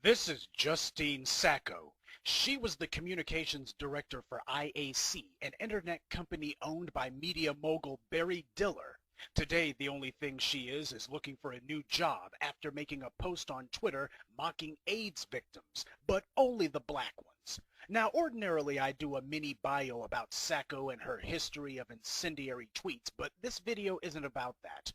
This is Justine Sacco. She was the communications director for IAC, an internet company owned by media mogul Barry Diller. Today, the only thing she is looking for a new job after making a post on Twitter mocking AIDS victims, but only the black ones. Now, ordinarily I do a mini bio about Sacco and her history of incendiary tweets, but this video isn't about that.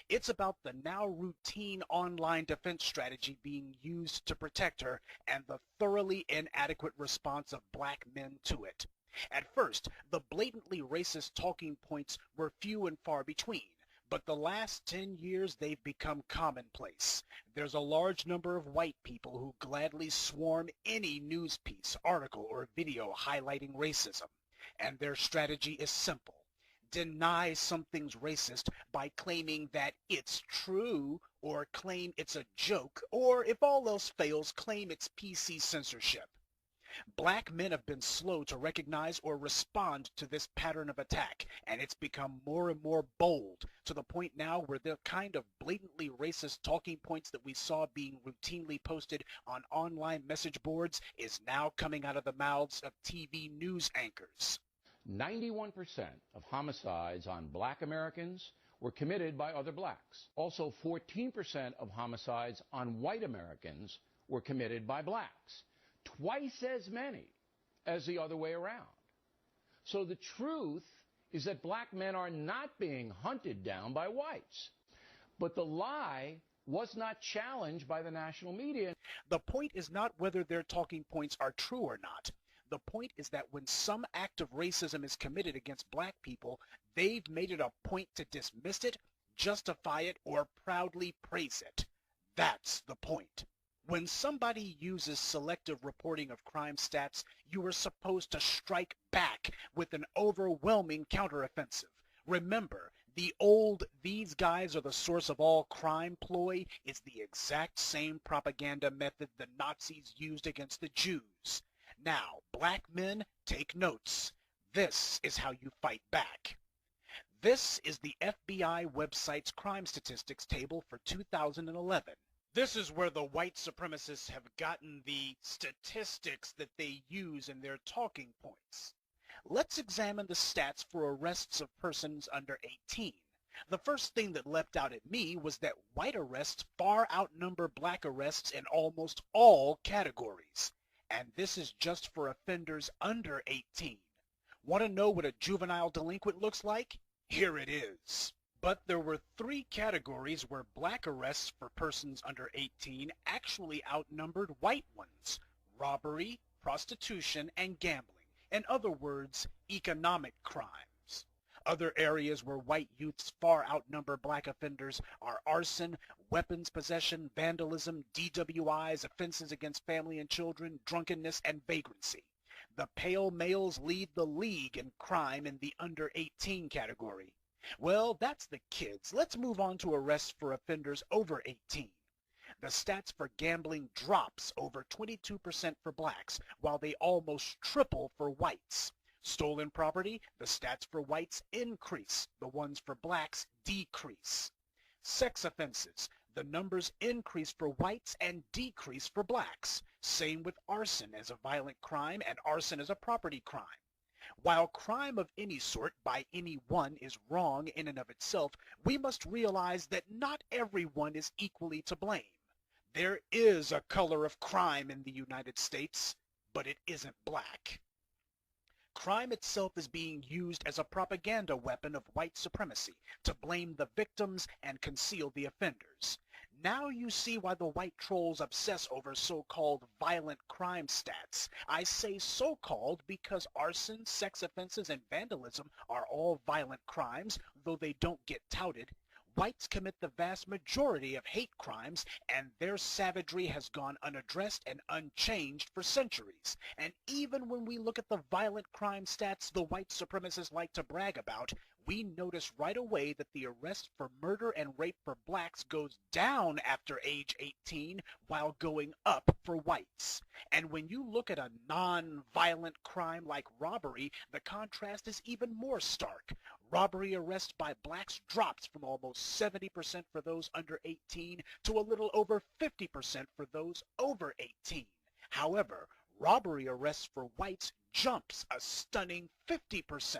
It's about the now routine online defense strategy being used to protect her and the thoroughly inadequate response of black men to it. At first, the blatantly racist talking points were few and far between, but the last 10 years they've become commonplace. There's a large number of white people who gladly swarm any news piece, article, or video highlighting racism, and their strategy is simple. Deny something's racist by claiming that it's true, or claim it's a joke, or if all else fails, claim it's PC censorship. Black men have been slow to recognize or respond to this pattern of attack, and it's become more and more bold, to the point now where the kind of blatantly racist talking points that we saw being routinely posted on online message boards is now coming out of the mouths of TV news anchors. 91% of homicides on black Americans were committed by other blacks. Also, 14% of homicides on white Americans were committed by blacks. Twice as many as the other way around. So the truth is that black men are not being hunted down by whites. But the lie was not challenged by the national media. The point is not whether their talking points are true or not. The point is that when some act of racism is committed against black people, they've made it a point to dismiss it, justify it, or proudly praise it. That's the point. When somebody uses selective reporting of crime stats, you are supposed to strike back with an overwhelming counteroffensive. Remember, the old "these guys are the source of all crime" ploy is the exact same propaganda method the Nazis used against the Jews. Now, black men, take notes. This is how you fight back. This is the FBI website's crime statistics table for 2011. This is where the white supremacists have gotten the statistics that they use in their talking points. Let's examine the stats for arrests of persons under 18. The first thing that leapt out at me was that white arrests far outnumber black arrests in almost all categories. And this is just for offenders under 18. Want to know what a juvenile delinquent looks like? Here it is. But there were three categories where black arrests for persons under 18 actually outnumbered white ones: robbery, prostitution, and gambling. In other words, economic crimes. Other areas where white youths far outnumber black offenders are arson, weapons possession, vandalism, DWIs, offenses against family and children, drunkenness, and vagrancy. The pale males lead the league in crime in the under 18 category. Well, that's the kids. Let's move on to arrests for offenders over 18. The stats for gambling drops over 22% for blacks, while they almost triple for whites. Stolen property, the stats for whites increase, the ones for blacks decrease. Sex offenses, the numbers increase for whites and decrease for blacks. Same with arson as a violent crime and arson as a property crime. While crime of any sort by anyone is wrong in and of itself, we must realize that not everyone is equally to blame. There is a color of crime in the United States, but it isn't black. Crime itself is being used as a propaganda weapon of white supremacy to blame the victims and conceal the offenders. Now you see why the white trolls obsess over so-called violent crime stats. I say so-called because arson, sex offenses, and vandalism are all violent crimes, though they don't get touted. Whites commit the vast majority of hate crimes, and their savagery has gone unaddressed and unchanged for centuries. And even when we look at the violent crime stats the white supremacists like to brag about, we notice right away that the arrest for murder and rape for blacks goes down after age 18 while going up for whites. And when you look at a non-violent crime like robbery, the contrast is even more stark. Robbery arrests by blacks drops from almost 70% for those under 18 to a little over 50% for those over 18. However, robbery arrests for whites jumps a stunning 50%.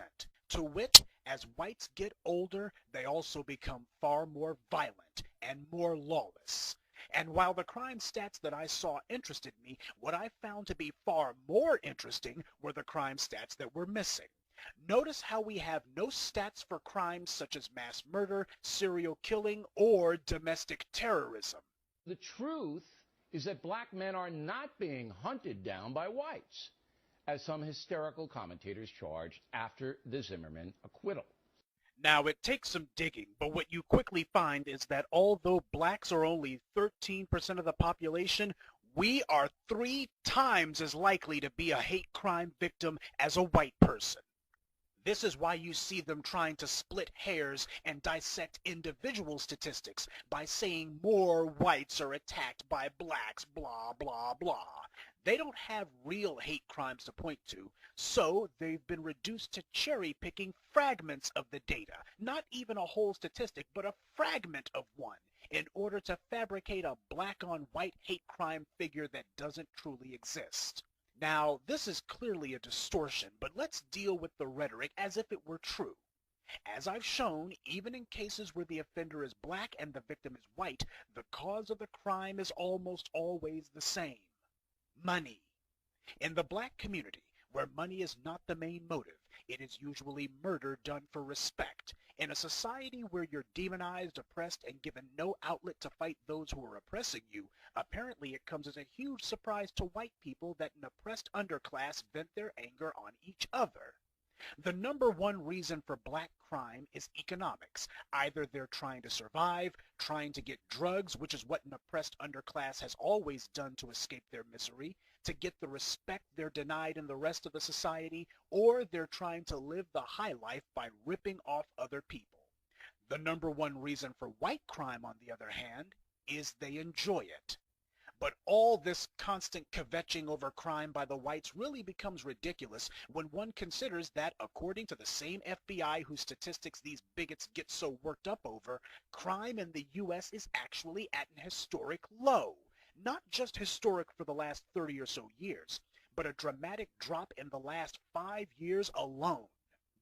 To wit, as whites get older, they also become far more violent and more lawless. And while the crime stats that I saw interested me, what I found to be far more interesting were the crime stats that were missing. Notice how we have no stats for crimes such as mass murder, serial killing, or domestic terrorism. The truth is that black men are not being hunted down by whites, as some hysterical commentators charged after the Zimmerman acquittal. Now, it takes some digging, but what you quickly find is that although blacks are only 13% of the population, we are 3 times as likely to be a hate crime victim as a white person. This is why you see them trying to split hairs and dissect individual statistics by saying more whites are attacked by blacks, blah, blah, blah. They don't have real hate crimes to point to, so they've been reduced to cherry-picking fragments of the data, not even a whole statistic, but a fragment of one, in order to fabricate a black-on-white hate crime figure that doesn't truly exist. Now, this is clearly a distortion, but let's deal with the rhetoric as if it were true. As I've shown, even in cases where the offender is black and the victim is white, the cause of the crime is almost always the same. Money. In the black community, where money is not the main motive, it is usually murder done for respect. In a society where you're demonized, oppressed, and given no outlet to fight those who are oppressing you, apparently it comes as a huge surprise to white people that an oppressed underclass vent their anger on each other. The number one reason for black crime is economics. Either they're trying to survive, trying to get drugs, which is what an oppressed underclass has always done to escape their misery, to get the respect they're denied in the rest of the society, or they're trying to live the high life by ripping off other people. The number one reason for white crime, on the other hand, is they enjoy it. But all this constant kvetching over crime by the whites really becomes ridiculous when one considers that, according to the same FBI whose statistics these bigots get so worked up over, crime in the U.S. is actually at an historic low. Not just historic for the last 30 or so years, but a dramatic drop in the last 5 years alone.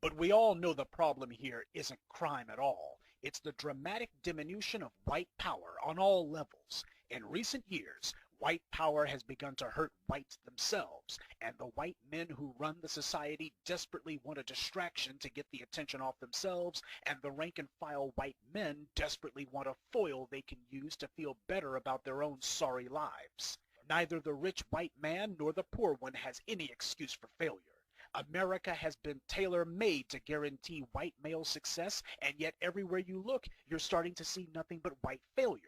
But we all know the problem here isn't crime at all. It's the dramatic diminution of white power on all levels. In recent years, white power has begun to hurt whites themselves, and the white men who run the society desperately want a distraction to get the attention off themselves, and the rank-and-file white men desperately want a foil they can use to feel better about their own sorry lives. Neither the rich white man nor the poor one has any excuse for failure. America has been tailor-made to guarantee white male success, and yet everywhere you look, you're starting to see nothing but white failure.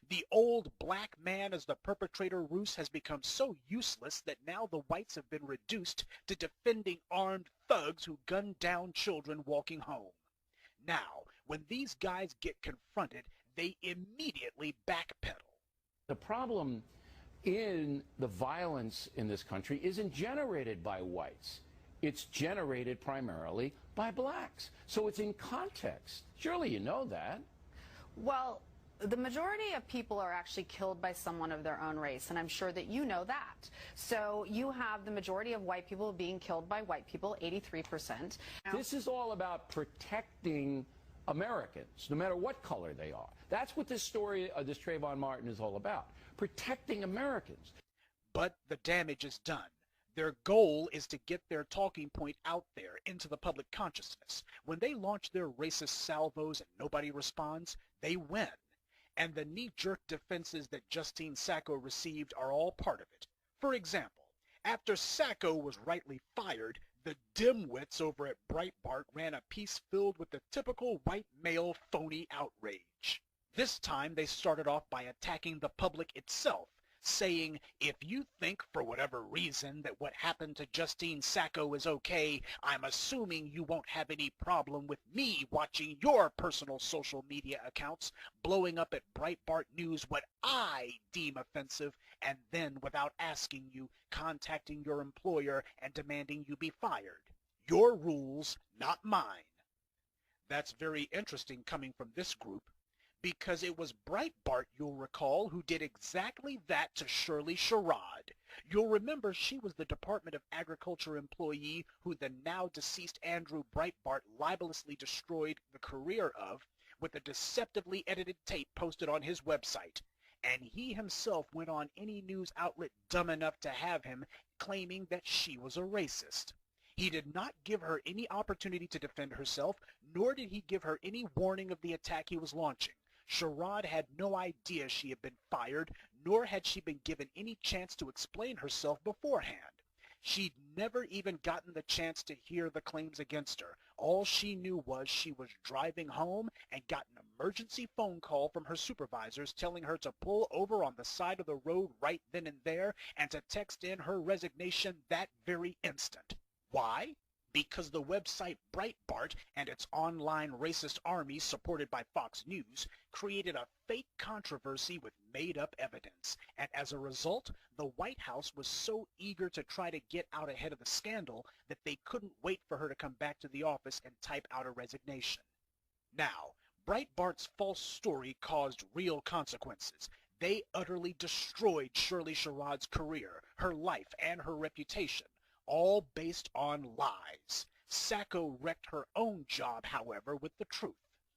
The old black man as the perpetrator ruse has become so useless that now the whites have been reduced to defending armed thugs who gun down children walking home. Now, when these guys get confronted, they immediately backpedal. The problem in the violence in this country isn't generated by whites. It's generated primarily by blacks. So it's in context. Surely you know that. Well, the majority of people are actually killed by someone of their own race, and I'm sure that you know that. So you have the majority of white people being killed by white people, 83%. This is all about protecting Americans, no matter what color they are. That's what this story of this Trayvon Martin is all about, protecting Americans. But the damage is done. Their goal is to get their talking point out there into the public consciousness. When they launch their racist salvos and nobody responds, they win. And the knee-jerk defenses that Justine Sacco received are all part of it. For example, after Sacco was rightly fired, the dimwits over at Breitbart ran a piece filled with the typical white male phony outrage. This time they started off by attacking the public itself, saying, if you think for whatever reason that what happened to Justine Sacco is okay, I'm assuming you won't have any problem with me watching your personal social media accounts blowing up at Breitbart News what I deem offensive, and then without asking you, contacting your employer and demanding you be fired. Your rules, not mine. That's very interesting coming from this group, because it was Breitbart, you'll recall, who did exactly that to Shirley Sherrod. You'll remember she was the Department of Agriculture employee who the now deceased Andrew Breitbart libelously destroyed the career of with a deceptively edited tape posted on his website. And he himself went on any news outlet dumb enough to have him claiming that she was a racist. He did not give her any opportunity to defend herself, nor did he give her any warning of the attack he was launching. Sherrod had no idea she had been fired, nor had she been given any chance to explain herself beforehand. She'd never even gotten the chance to hear the claims against her. All she knew was she was driving home and got an emergency phone call from her supervisors telling her to pull over on the side of the road right then and there and to text in her resignation that very instant. Why? Because the website Breitbart and its online racist army supported by Fox News created a fake controversy with made-up evidence, and as a result, the White House was so eager to try to get out ahead of the scandal that they couldn't wait for her to come back to the office and type out a resignation. Now, Breitbart's false story caused real consequences. They utterly destroyed Shirley Sherrod's career, her life, and her reputation, all based on lies. Sacco wrecked her own job, however, with the truth.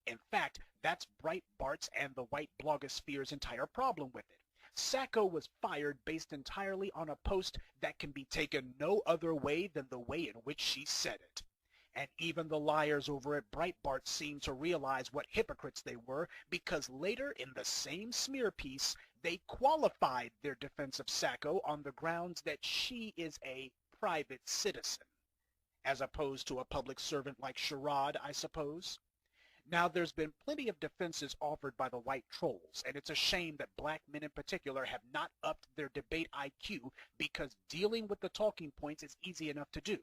In fact, that's Breitbart's and the white blogosphere's entire problem with it. Sacco was fired based entirely on a post that can be taken no other way than the way in which she said it. And even the liars over at Breitbart seemed to realize what hypocrites they were, because later in the same smear piece, they qualified their defense of Sacco on the grounds that she is a private citizen, as opposed to a public servant like Sherrod, I suppose. Now, there's been plenty of defenses offered by the white trolls, and it's a shame that black men in particular have not upped their debate IQ, because dealing with the talking points is easy enough to do.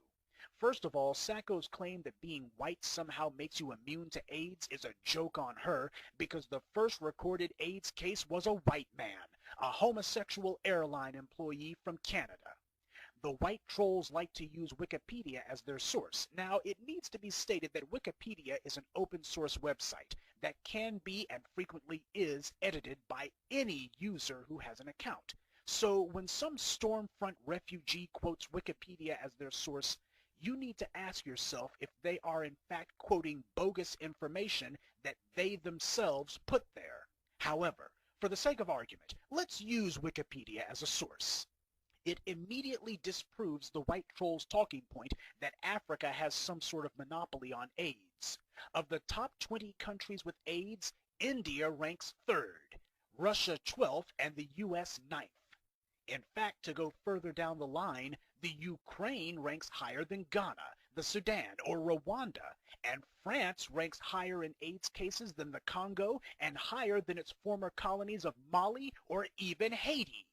First of all, Sacco's claim that being white somehow makes you immune to AIDS is a joke on her, because the first recorded AIDS case was a white man, a homosexual airline employee from Canada. The white trolls like to use Wikipedia as their source. Now, it needs to be stated that Wikipedia is an open source website that can be and frequently is edited by any user who has an account. So when some Stormfront refugee quotes Wikipedia as their source, you need to ask yourself if they are in fact quoting bogus information that they themselves put there. However, for the sake of argument, let's use Wikipedia as a source. It immediately disproves the white troll's talking point that Africa has some sort of monopoly on AIDS. Of the top 20 countries with AIDS, India ranks 3rd, Russia 12th, and the US 9th. In fact, to go further down the line, the Ukraine ranks higher than Ghana, the Sudan, or Rwanda, and France ranks higher in AIDS cases than the Congo and higher than its former colonies of Mali or even Haiti.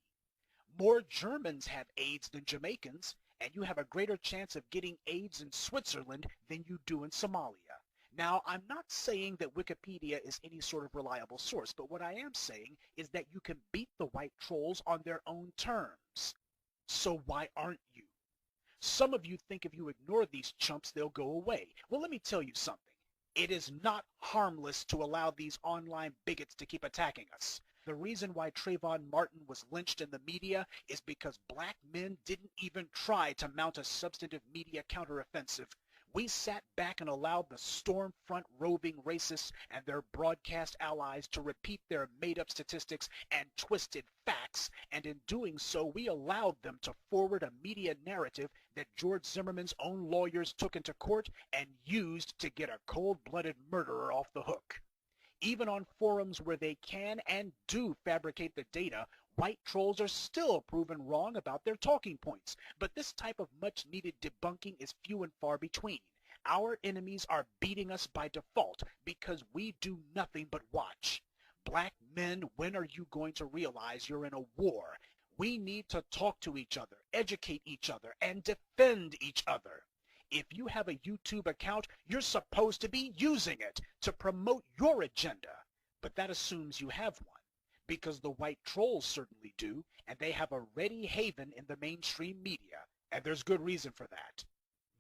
More Germans have AIDS than Jamaicans, and you have a greater chance of getting AIDS in Switzerland than you do in Somalia. Now, I'm not saying that Wikipedia is any sort of reliable source, but what I am saying is that you can beat the white trolls on their own terms. So why aren't you? Some of you think if you ignore these chumps, they'll go away. Well, let me tell you something. It is not harmless to allow these online bigots to keep attacking us. The reason why Trayvon Martin was lynched in the media is because black men didn't even try to mount a substantive media counteroffensive. We sat back and allowed the Stormfront roving racists and their broadcast allies to repeat their made-up statistics and twisted facts, and in doing so, we allowed them to forward a media narrative that George Zimmerman's own lawyers took into court and used to get a cold-blooded murderer off the hook. Even on forums where they can and do fabricate the data, white trolls are still proven wrong about their talking points. But this type of much-needed debunking is few and far between. Our enemies are beating us by default because we do nothing but watch. Black men, when are you going to realize you're in a war? We need to talk to each other, educate each other, and defend each other. If you have a YouTube account, you're supposed to be using it to promote your agenda. But that assumes you have one, because the white trolls certainly do, and they have a ready haven in the mainstream media, and there's good reason for that.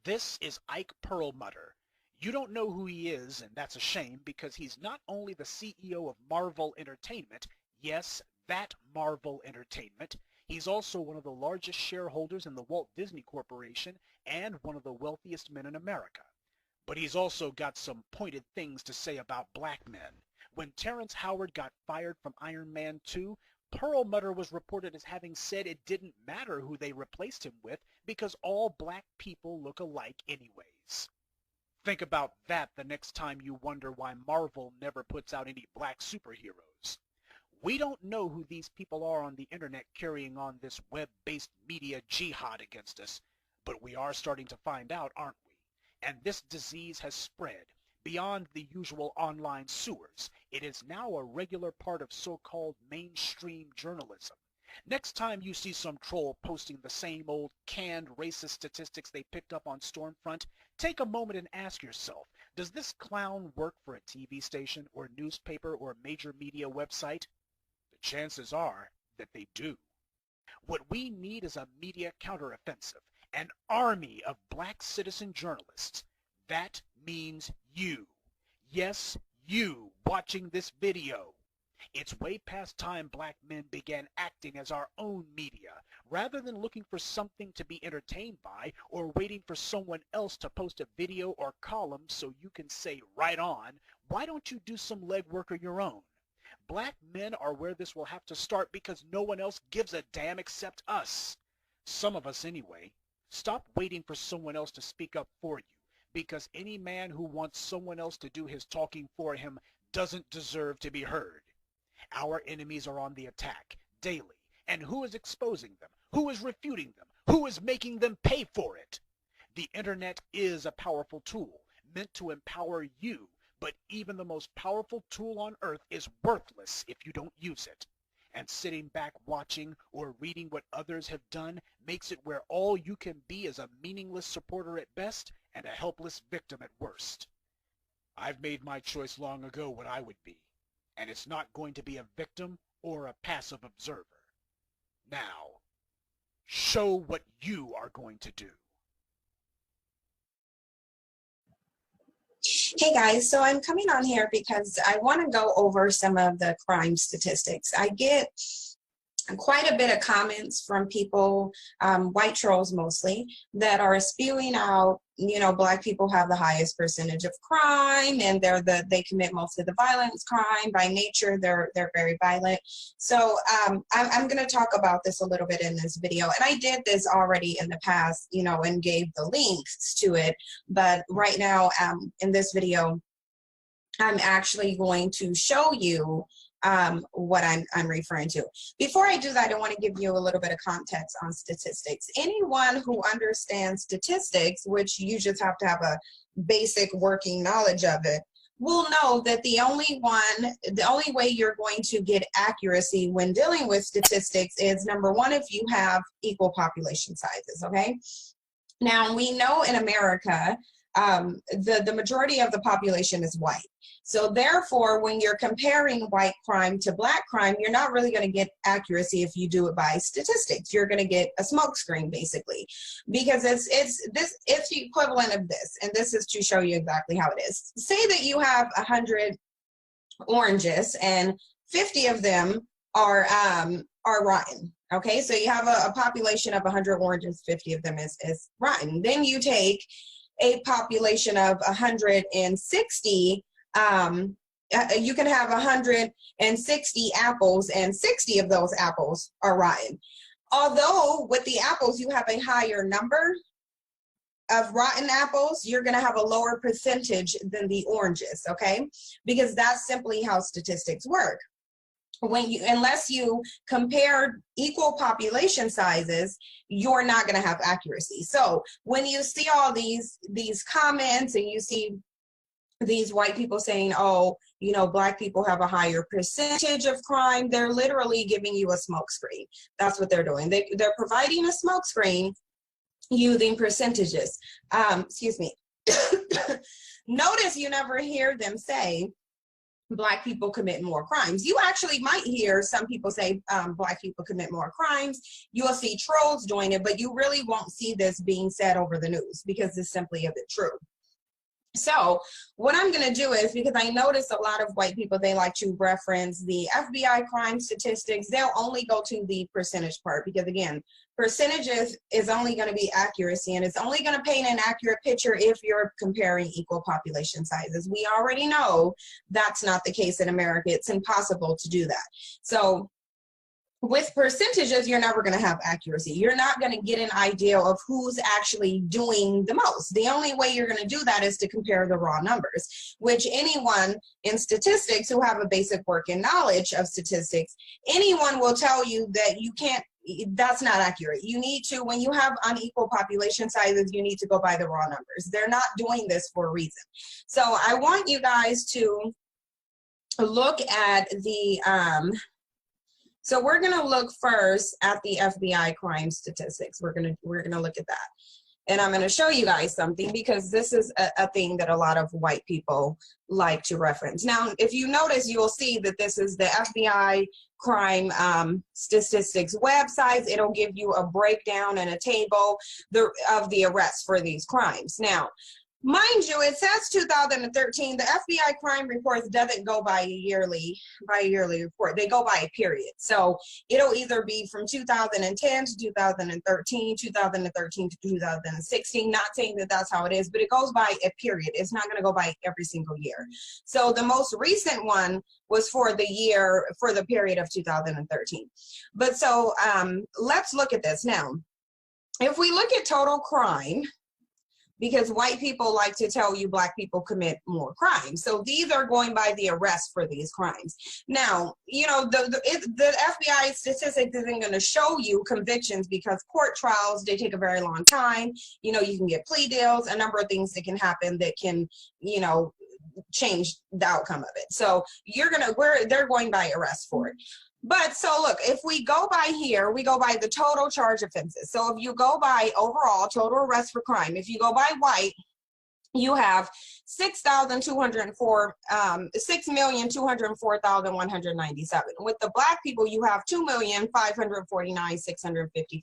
This is Ike Perlmutter. You don't know who he is, and that's a shame because he's not only the CEO of Marvel Entertainment, yes, that Marvel Entertainment, he's also one of the largest shareholders in the Walt Disney Corporation and one of the wealthiest men in America. But he's also got some pointed things to say about black men. When Terrence Howard got fired from Iron Man 2, Perlmutter was reported as having said it didn't matter who they replaced him with because all black people look alike anyways. Think about that the next time you wonder why Marvel never puts out any black superheroes. We don't know who these people are on the internet carrying on this web-based media jihad against us, but we are starting to find out, aren't we? And this disease has spread beyond the usual online sewers. It is now a regular part of so-called mainstream journalism. Next time you see some troll posting the same old canned racist statistics they picked up on Stormfront, take a moment and ask yourself, does this clown work for a TV station or newspaper or major media website? The chances are that they do. What we need is a media counteroffensive, an army of black citizen journalists. That means you. Yes, you watching this video. It's way past time black men began acting as our own media, rather than looking for something to be entertained by or waiting for someone else to post a video or column so you can say, right on, why don't you do some legwork of your own? Black men are where this will have to start because no one else gives a damn except us. Some of us anyway. Stop waiting for someone else to speak up for you, because any man who wants someone else to do his talking for him doesn't deserve to be heard. Our enemies are on the attack daily, and who is exposing them? Who is refuting them? Who is making them pay for it? The internet is a powerful tool meant to empower you, but even the most powerful tool on earth is worthless if you don't use it. And sitting back watching or reading what others have done makes it where all you can be is a meaningless supporter at best and a helpless victim at worst. I've made my choice long ago what I would be, and it's not going to be a victim or a passive observer. Now, show what you are going to do. Hey guys, so I'm coming on here because I want to go over some of the crime statistics. I get quite a bit of comments from people, white trolls mostly, that are spewing out, you know, black people have the highest percentage of crime, and they commit most of the violence. Crime by nature, they're very violent. So I'm going to talk about this a little bit in this video, and I did this already in the past, you know, and gave the links to it. But right now, in this video, I'm actually going to show you what I'm referring to. Before I do that, I want to give you a little bit of context on statistics. Anyone who understands statistics, which you just have to have a basic working knowledge of it, will know that the only way you're going to get accuracy when dealing with statistics is, number one, if you have equal population sizes, okay? Now, we know in America, the majority of the population is white. So therefore, when you're comparing white crime to black crime, you're not really going to get accuracy if you do it by statistics. You're going to get a smokescreen, basically, because it's the equivalent of this, and this is to show you exactly how it is. Say that you have 100 oranges and 50 of them are rotten. Okay, so you have a population of 100 oranges, 50 of them is rotten. Then you take a population of 160, you can have 160 apples and 60 of those apples are rotten. Although with the apples you have a higher number of rotten apples, you're going to have a lower percentage than the oranges, okay? Because that's simply how statistics work. Unless you compare equal population sizes, you're not going to have accuracy. So when you see all these comments and you see these white people saying, oh, you know, black people have a higher percentage of crime, they're literally giving you a smokescreen. That's what they're doing. They're providing a smokescreen using percentages. Excuse me. Notice you never hear them say black people commit more crimes. You actually might hear some people say black people commit more crimes. You'll see trolls doing it, but you really won't see this being said over the news because this simply isn't true. So what I'm going to do is, because I notice a lot of white people, they like to reference the FBI crime statistics. They'll only go to the percentage part because, again, percentages is only going to be accuracy, and it's only going to paint an accurate picture if you're comparing equal population sizes. We already know that's not the case in America. It's impossible to do that. So with percentages, you're never going to have accuracy. You're not going to get an idea of who's actually doing the most. The only way you're going to do that is to compare the raw numbers, which anyone in statistics who have a basic working knowledge of statistics, anyone will tell you that you can't, that's not accurate. You need to, when you have unequal population sizes, you need to go by the raw numbers. They're not doing this for a reason. So I want you guys to look at the, so we're going to look first at the FBI crime statistics. We're going to look at that. And I'm going to show you guys something, because this is a thing that a lot of white people like to reference. Now, if you notice, you will see that this is the FBI crime statistics website. It'll give you a breakdown and a table of the arrests for these crimes. Now, mind you, it says 2013. The FBI crime reports doesn't go by a yearly report. They go by a period. So it'll either be from 2010 to 2013, 2013 to 2016. Not saying that that's how it is, but it goes by a period. It's not going to go by every single year. So the most recent one was for the period of 2013. But so let's look at this now. If we look at total crime, because white people like to tell you black people commit more crimes. So these are going by the arrest for these crimes. Now, you know, the FBI statistics isn't going to show you convictions, because court trials, they take a very long time. You know, you can get plea deals, a number of things that can happen that can, you know, change the outcome of it. So they're going by arrest for it. But so look, if we go by here, we go by the total charge offenses. So if you go by overall total arrests for crime, if you go by white, you have 6,204,197. With the black people, you have 2,549,655.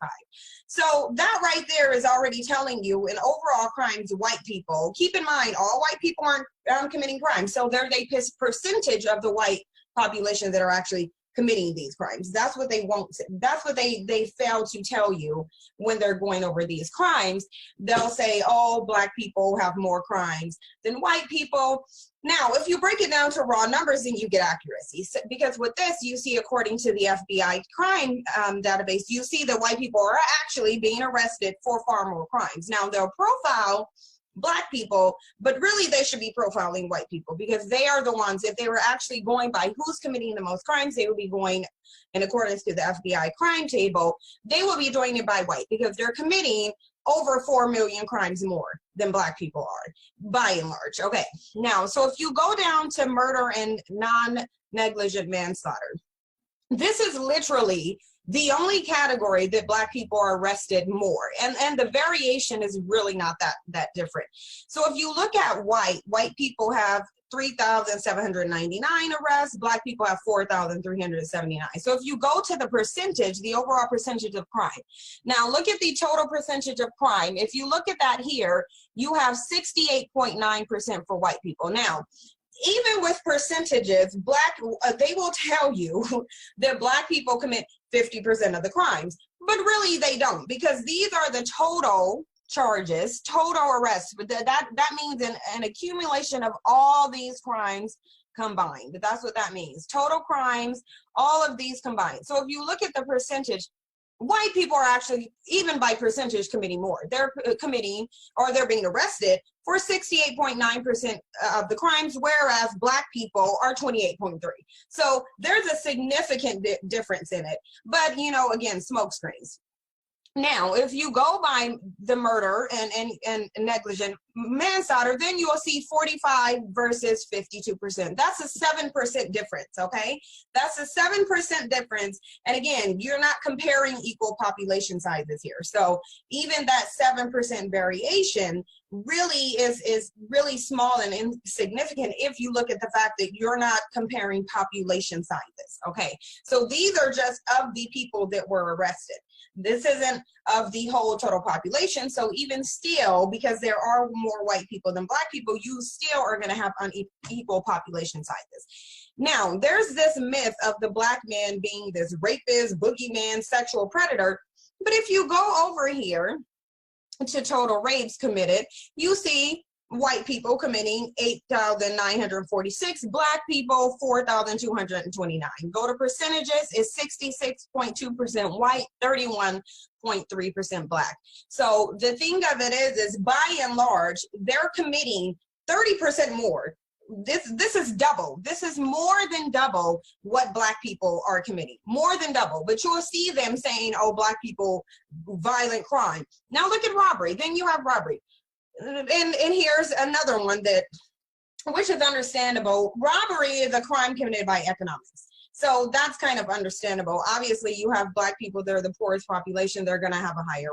So that right there is already telling you in overall crimes, white people. Keep in mind, all white people aren't committing crimes. So they're a percentage of the white population that are actually committing these crimes. That's what they won't. That's what they fail to tell you when they're going over these crimes. They'll say, "Oh, black people have more crimes than white people." Now, if you break it down to raw numbers, then you get accuracy. So, because with this, you see, according to the FBI crime database, you see that white people are actually being arrested for far more crimes. Now, they'll profile black people, but really they should be profiling white people, because they are the ones, if they were actually going by who's committing the most crimes, they would be going in accordance to the FBI crime table. They will be doing it by white, because they're committing over 4 million crimes more than black people are, by and large. Okay, now, so if you go down to murder and non-negligent manslaughter, this is literally the only category that black people are arrested more, and the variation is really not that different. So if you look at white people have 3,799 arrests, black people have 4,379. So if you go to the percentage, the overall percentage of crime. Now look at the total percentage of crime. If you look at that here, you have 68.9% for white people. Now, even with percentages, they will tell you that black people commit 50% of the crimes, but really they don't, because these are the total charges, total arrests. But that means an accumulation of all these crimes combined. That's what that means. Total crimes, all of these combined. So if you look at the percentage, white people are actually, even by percentage, committing more. They're committing, or they're being arrested for 68.9% of the crimes, whereas black people are 28.3. So there's a significant difference in it. But, you know, again, smoke screens. Now, if you go by the murder and negligent manslaughter, then you will see 45 versus 52%. That's a 7% difference, okay? That's a 7% difference. And again, you're not comparing equal population sizes here. So even that 7% variation really is really small and insignificant if you look at the fact that you're not comparing population sizes, okay? So these are just of the people that were arrested. This isn't of the whole total population. So even still, because there are more more white people than black people, you still are going to have unequal population sizes. Now, there's this myth of the black man being this rapist, boogeyman, sexual predator. But if you go over here to total rapes committed, you see white people committing 8,946, black people 4,229. Go to percentages, it's 66.2% white, 31.3% black. So the thing of it is by and large, they're committing 30% more. This is double. This is more than double what black people are committing. More than double. But you'll see them saying, oh, black people, violent crime. Now look at robbery. Then you have robbery. And here's another one that, which is understandable. Robbery is a crime committed by economics. So that's kind of understandable. Obviously, you have black people, they're the poorest population, they're going to have a higher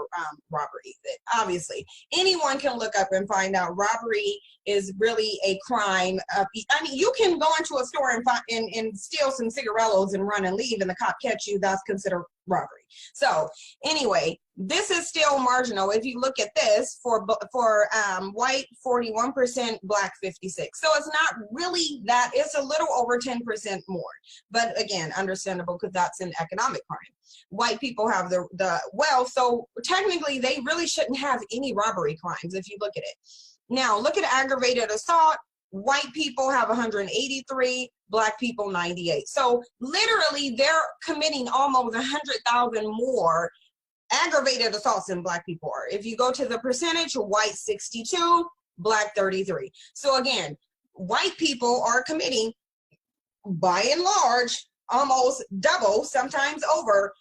robbery. Obviously, anyone can look up and find out robbery is really a crime. I mean, you can go into a store and steal some cigarillos and run and leave and the cop catch you, that's considered robbery. So anyway, this is still marginal. If you look at this, for white 41%, black 56%. So it's not really that, it's a little over 10% more. But again, understandable because that's an economic crime. White people have the wealth, so technically they really shouldn't have any robbery crimes if you look at it. Now look at aggravated assault. White people have 183, black people 98. So literally they're committing almost 100,000 more aggravated assaults than black people are. If you go to the percentage, white 62, black 33. So again, white people are committing, by and large, almost double, sometimes over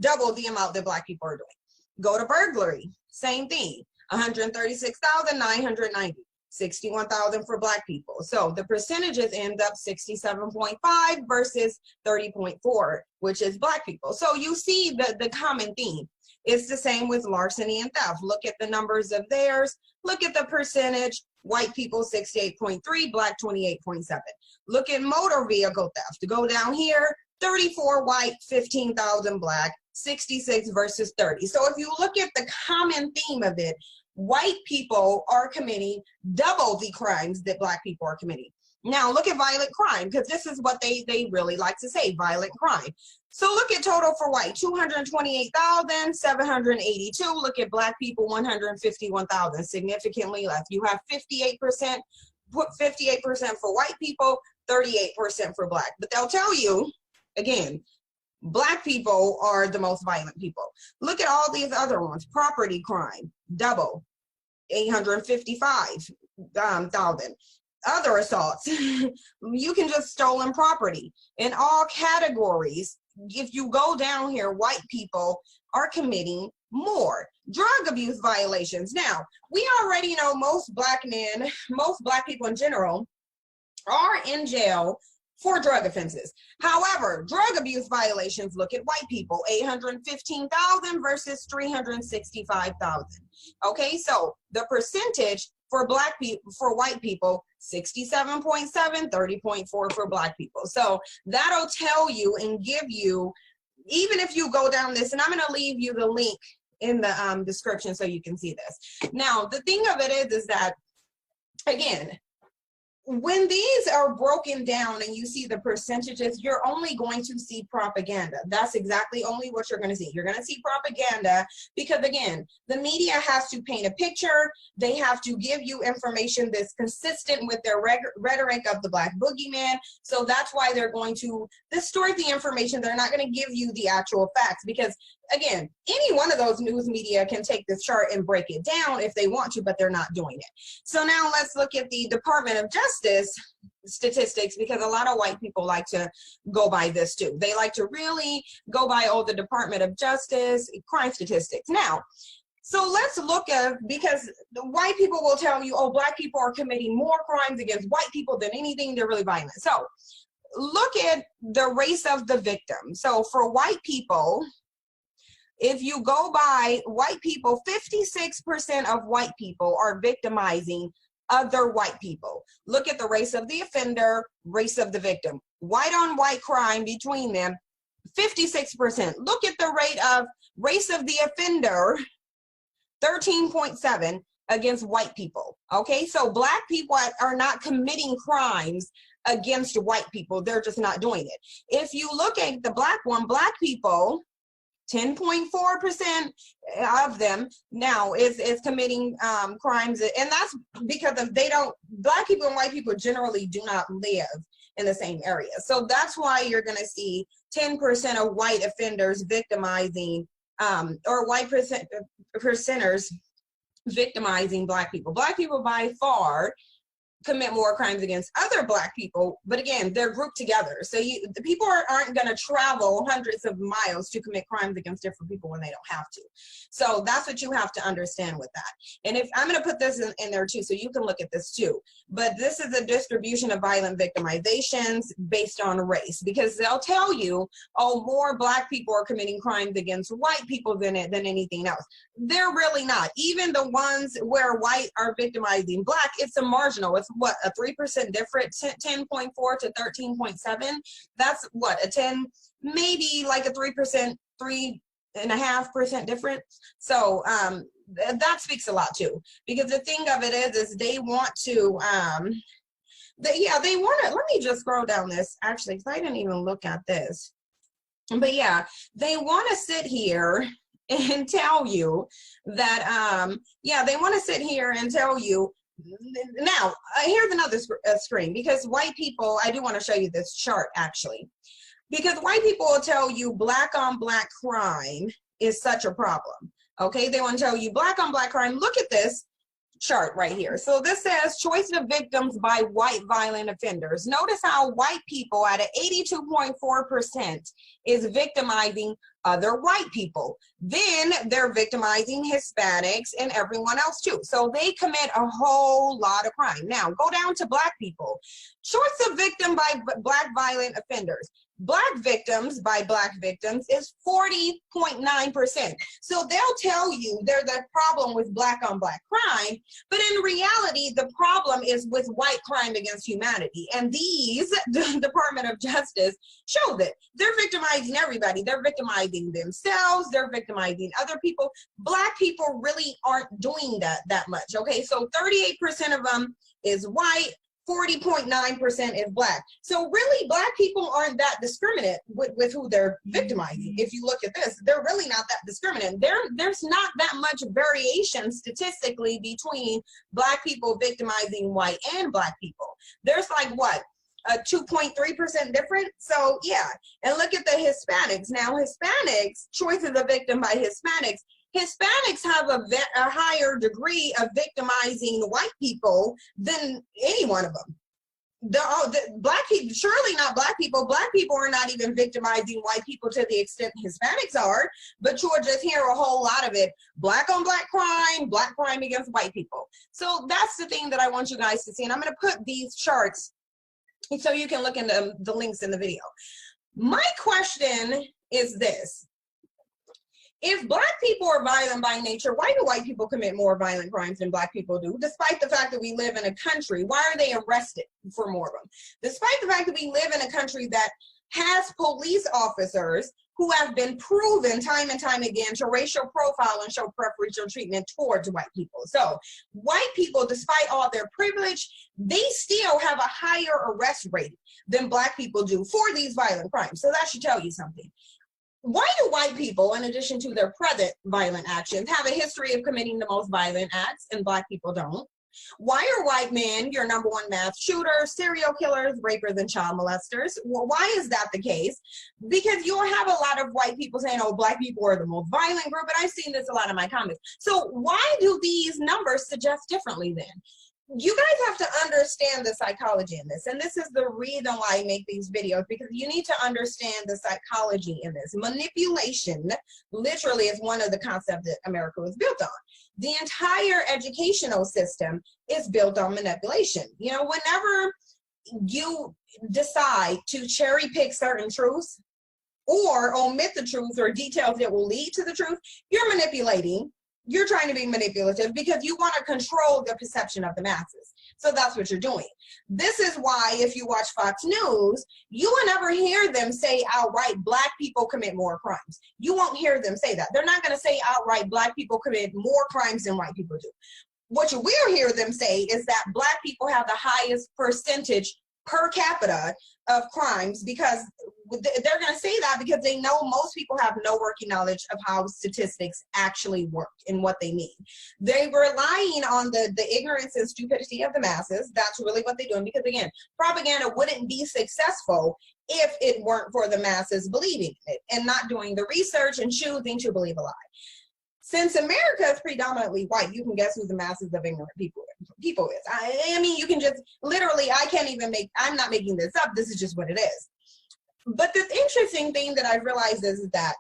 double the amount that black people are doing. Go to burglary, same thing, 136,990. 61,000 for black people. So the percentages end up 67.5 versus 30.4, which is black people. So you see the common theme. It's the same with larceny and theft. Look at the numbers of theirs. Look at the percentage. White people 68.3, black 28.7. Look at motor vehicle theft. Go down here, 34 white, 15,000 black, 66 versus 30. So if you look at the common theme of it, white people are committing double the crimes that black people are committing. Now look at violent crime, because this is what they really like to say, violent crime. So look at total for white, 228,782. Look at black people, 151,000, significantly less. You have 58% for white people, 38% for black. But they'll tell you, again, black people are the most violent people. Look at all these other ones. Property crime, double, 855,000. Other assaults, you can just stolen property. In all categories, if you go down here, white people are committing more. Drug abuse violations. Now, we already know most black men, most black people in general, are in jail for drug offenses. However, drug abuse violations, look at white people, 815,000 versus 365,000. Okay, so the percentage for black people, for white people, 67.7, 30.4 for black people. So that'll tell you and give you, even if you go down this, and I'm gonna leave you the link in the description so you can see this. Now, the thing of it is that, again, when these are broken down and you see the percentages, you're only going to see propaganda. That's exactly only what you're going to see. You're going to see propaganda because, again, the media has to paint a picture. They have to give you information that's consistent with their rhetoric of the black boogeyman. So that's why they're going to distort the information. They're not going to give you the actual facts because, again, any one of those news media can take this chart and break it down if they want to, but they're not doing it. So now let's look at the Department of Justice statistics, because a lot of white people like to go by this too. They like to really go by, oh, the Department of Justice crime statistics. Now, so let's look at, because the white people will tell you, oh, black people are committing more crimes against white people than anything, they're really violent. So look at the race of the victim. So for white people, if you go by white people, 56% of white people are victimizing other white people. Look at the race of the offender, race of the victim. White on white crime between them, 56%. Look at the rate of race of the offender, 13.7. against white people. Okay, so black people are not committing crimes against white people. They're just not doing it. If you look at the black one, black people, 10.4% of them now is committing crimes, and that's because of black people and white people generally do not live in the same area. So that's why you're going to see 10% of white offenders victimizing or white percenters victimizing black people. Black people by far commit more crimes against other black people, but again, they're grouped together. So the people aren't going to travel hundreds of miles to commit crimes against different people when they don't have to. So that's what you have to understand with that. And if I'm going to put this in there too, so you can look at this too, but this is a distribution of violent victimizations based on race, because they'll tell you, oh, more black people are committing crimes against white people than anything else. They're really not. Even the ones where white are victimizing black, it's a marginal. It's what, a 3% difference, 10.4 to 13.7. That's what, a 10, maybe like a 3%, 3.5% difference. So that speaks a lot too, because the thing of it is they want to, they want to, let me just scroll down this actually, because I didn't even look at this. But yeah, they want to sit here and tell you that, they want to sit here and tell you. Now, here's another screen, because white people, I do want to show you this chart actually, because white people will tell you black on black crime is such a problem. Okay, they want to tell you black on black crime. Look at this chart right here. So this says choice of victims by white violent offenders. Notice how white people at an 82.4% is victimizing other white people. Then they're victimizing Hispanics and everyone else too. So they commit a whole lot of crime. Now go down to black people. Choice of victim by black violent offenders. Black victims by black victims is 40.9%. So they'll tell you there's a problem with black on black crime, but in reality, the problem is with white crime against humanity. And the Department of Justice shows it. They're victimizing everybody. They're victimizing themselves. They're victimizing other people. Black people really aren't doing that much. Okay, so 38% of them is white. 40.9% is black. So really, black people aren't that discriminate with who they're victimizing. If you look at this, they're really not that discriminate. There's not that much variation statistically between black people victimizing white and black people. There's like what, a 2.3% difference. So yeah, and look at the Hispanics. Now Hispanics, choice of the victim by Hispanics. Hispanics have a higher degree of victimizing white people than any one of them. The black people, surely not black people. Black people are not even victimizing white people to the extent Hispanics are, but you'll just hear a whole lot of it. Black on black crime against white people. So that's the thing that I want you guys to see. And I'm going to put these charts so you can look into the links in the video. My question is this. If black people are violent by nature, why do white people commit more violent crimes than black people do? Despite the fact that we live in a country, why are they arrested for more of them? Despite the fact that we live in a country that has police officers who have been proven time and time again to racial profile and show preferential treatment towards white people. So white people, despite all their privilege, they still have a higher arrest rate than black people do for these violent crimes. So that should tell you something. Why do white people, in addition to their present violent actions, have a history of committing the most violent acts and black people don't? Why are white men your #1 mass shooters, serial killers, rapers, and child molesters? Well, why is that the case? Because you'll have a lot of white people saying, oh, black people are the most violent group, and I've seen this a lot in my comments. So why do these numbers suggest differently then? You guys have to understand the psychology in this, and this is the reason why I make these videos, because you need to understand the psychology in this. Manipulation literally is one of the concepts that America was built on. The entire educational system is built on manipulation. You know, whenever you decide to cherry pick certain truths or omit the truth or details that will lead to the truth, you're manipulating. You're trying to be manipulative because you want to control the perception of the masses. So that's what you're doing. This is why if you watch Fox News, you will never hear them say outright black people commit more crimes. You won't hear them say that. They're not going to say outright black people commit more crimes than white people do. what you will hear them say is that Black people have the highest percentage per capita of crimes, because they're going to say that because they know most people have no working knowledge of how statistics actually work and what they mean. They're relying on the ignorance and stupidity of the masses. That's really what they're doing, because again, propaganda wouldn't be successful if it weren't for the masses believing it and not doing the research and choosing to believe a lie. Since America is predominantly white, you can guess who the masses of ignorant people is. I mean, you can just literally, I'm not making this up. This is just what it is. But the interesting thing that I realized is that,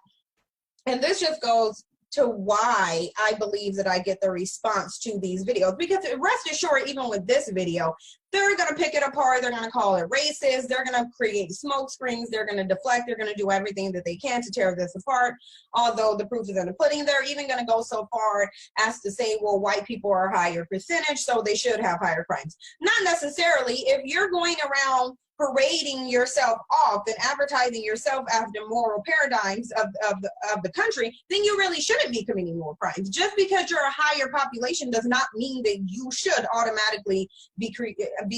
and this just goes to why I believe that I get the response to these videos, because rest assured, even with this video, they're going to pick it apart. They're going to call it racist. They're going to create smoke screens. They're going to deflect. They're going to do everything that they can to tear this apart. Although the proof is in the pudding, they're even going to go so far as to say, well, white people are a higher percentage, so they should have higher crimes. Not necessarily. If you're going around parading yourself off and advertising yourself after moral paradigms of the country, then you really shouldn't be committing more crimes. Just because you're a higher population does not mean that you should automatically be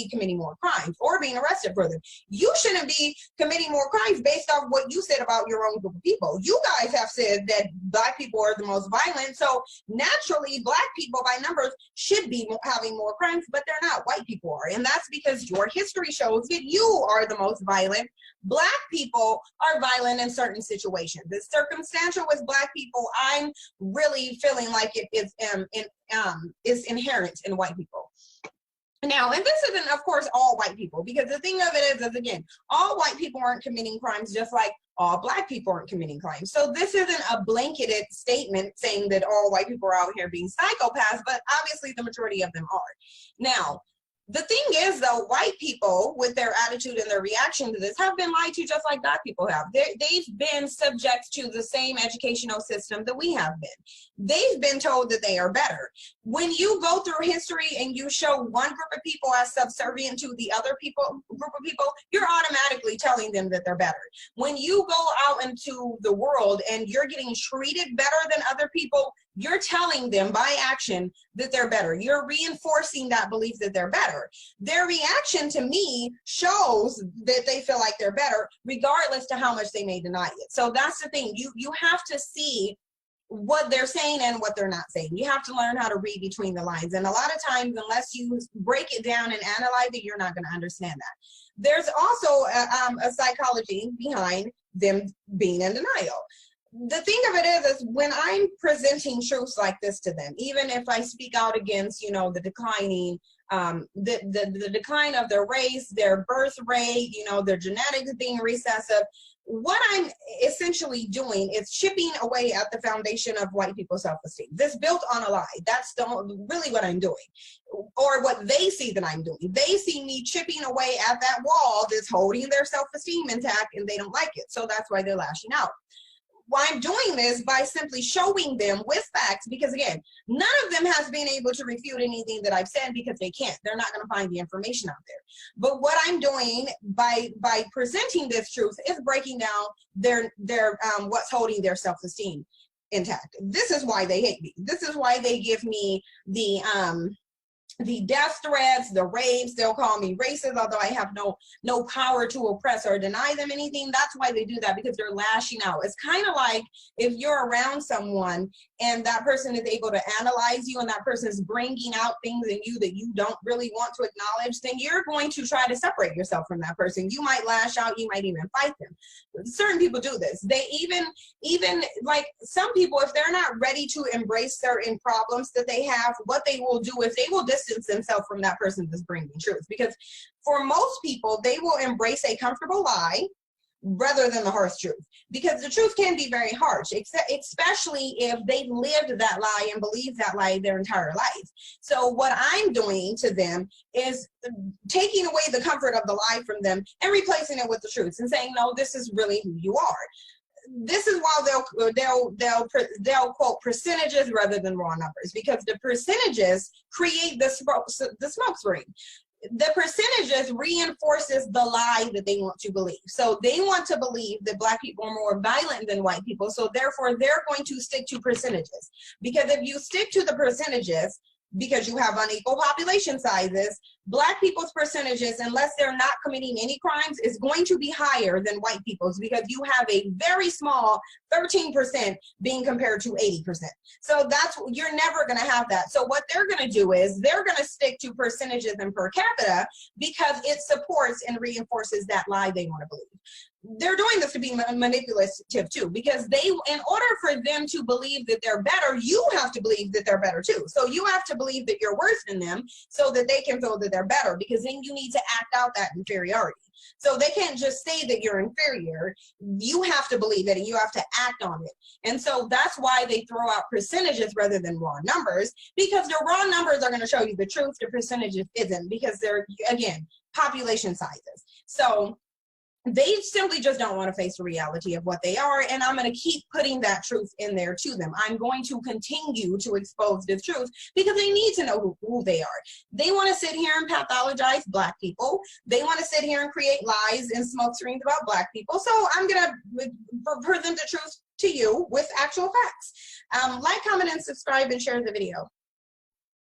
committing more crimes or being arrested for them. You shouldn't be committing more crimes based off what you said about your own group of people. You guys have said that Black people are the most violent, so naturally Black people by numbers should be having more crimes, but they're not. White people are, and that's because your history shows that you are the most violent. Black people are violent in certain situations. It's circumstantial with Black people. I'm really feeling like it is inherent in white people. Now, and this isn't, of course, all white people, because the thing of it is again, all white people aren't committing crimes, just like all Black people aren't committing crimes. So this isn't a blanketed statement saying that all white people are out here being psychopaths, but obviously the majority of them are. Now, the thing is, though, white people, with their attitude and their reaction to this, have been lied to just like Black people have. They've been subject to the same educational system that we have been. They've been told that they are better. When you go through history and you show one group of people as subservient to the other group of people, you're automatically telling them that they're better. When you go out into the world and you're getting treated better than other people, you're telling them by action that they're better. You're reinforcing that belief that they're better. Their reaction to me shows that they feel like they're better, regardless to how much they may deny it. So that's the thing. You have to see what they're saying and what they're not saying. You have to learn how to read between the lines. And a lot of times, unless you break it down and analyze it, you're not going to understand that. There's also a psychology behind them being in denial. The thing of it is when I'm presenting truths like this to them, even if I speak out against, you know, the declining, the decline of their race, their birth rate, you know, their genetics being recessive, what I'm essentially doing is chipping away at the foundation of white people's self-esteem. This built on a lie. That's really what I'm doing, or what they see that I'm doing. They see me chipping away at that wall that's holding their self-esteem intact, and they don't like it. So that's why they're lashing out. Why I'm doing this by simply showing them with facts, because again, none of them has been able to refute anything that I've said, because they can't. They're not going to find the information out there. But what I'm doing by presenting this truth is breaking down their what's holding their self-esteem intact. This is why they hate me. This is why they give me the death threats, the rapes. They'll call me racist, although I have no power to oppress or deny them anything. That's why they do that, because they're lashing out. It's kind of like if you're around someone and that person is able to analyze you, and that person is bringing out things in you that you don't really want to acknowledge, then you're going to try to separate yourself from that person. You might lash out, you might even fight them. Certain people do this. They even like some people, if they're not ready to embrace certain problems that they have, what they will do is they will distance themselves from that person that's bringing truth. Because for most people, they will embrace a comfortable lie rather than the harsh truth, because the truth can be very harsh, especially if they've lived that lie and believed that lie their entire life. So what I'm doing to them is taking away the comfort of the lie from them and replacing it with the truth and saying, no, this is really who you are. This is why they'll quote percentages rather than raw numbers, because the percentages create the smoke screen. The percentages reinforces the lie that they want to believe. So they want to believe that Black people are more violent than white people. So therefore, they're going to stick to percentages. Because if you stick to the percentages, because you have unequal population sizes, Black people's percentages, unless they're not committing any crimes, is going to be higher than white people's, because you have a very small 13% being compared to 80%. So you're never going to have that. So what they're going to do is they're going to stick to percentages and per capita because it supports and reinforces that lie they want to believe. They're doing this to be manipulative too, because in order for them to believe that they're better, you have to believe that they're better too. So you have to believe that you're worse than them so that they can feel that they're better, because then you need to act out that inferiority. So they can't just say that you're inferior. You have to believe it and you have to act on it. And so that's why they throw out percentages rather than raw numbers, because the raw numbers are going to show you the truth. The percentages isn't, because they're, again, population sizes. So they simply just don't want to face the reality of what they are, and I'm going to keep putting that truth in there to them. I'm going to continue to expose the truth because they need to know who they are. They want to sit here and pathologize Black people. They want to sit here and create lies and smoke screens about Black people. So I'm going to present the truth to you with actual facts. Like, comment, and subscribe, and share the video.